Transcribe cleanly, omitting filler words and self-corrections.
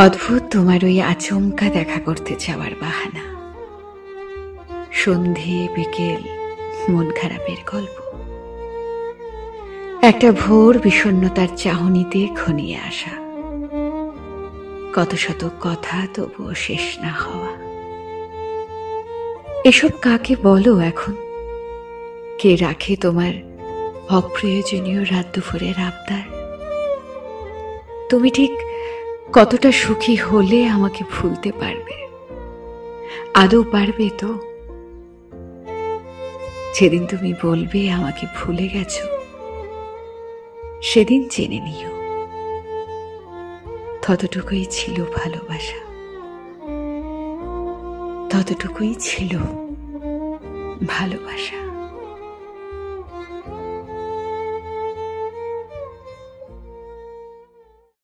অদ্ভুত তোমার ওই আচমকা দেখা করতে যাওয়ার বাহানা, সন্ধে বিকেল মন খারাপের গল্প, একটা ভোর বিষণ্ণতার চাহনিতে ঘনিয়ে আসা, কত শত কথা তবুও শেষ না হওয়া। এসব কাকে বলো এখন? কে রাখে তোমার অপ্রয়োজনীয় রাত দুপুরের আবদার? তুমি ঠিক কতটা সুখী হলে আমাকে ভুলতে পারবে? আদৌ পারবে তো? যেদিন তুমি বলবে আমাকে ভুলে গেছো, সেদিন জেনে নিও ততটুকুই ছিল ভালোবাসা, ততটুকুই ছিল ভালোবাসা।